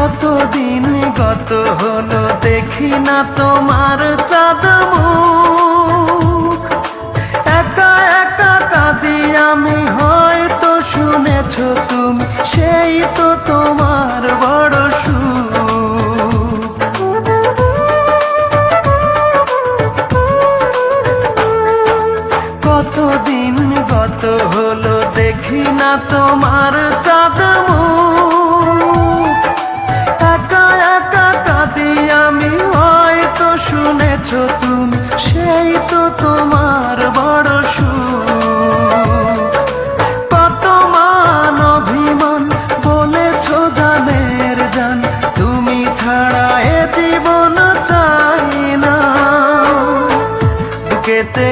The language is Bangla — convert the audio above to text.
কতদিন গত হলো দেখি না তোমার চাঁদ মুখ। একা একা কাঁদি আমি, হয়তো শুনেছ তুমি, সেই তো তোমার বড় সুখ। কতদিন গত হলো দেখি না তোমার চাঁদ মুখ। একা একা কাঁদি আমি, হয়তো শুনেছ তুমি, সেই তো তোমার বড় সুখ। কত মান অভিমান বলেছ জানের জান, তুমি ছাড়া এ জীবন চাই না। বুকেতে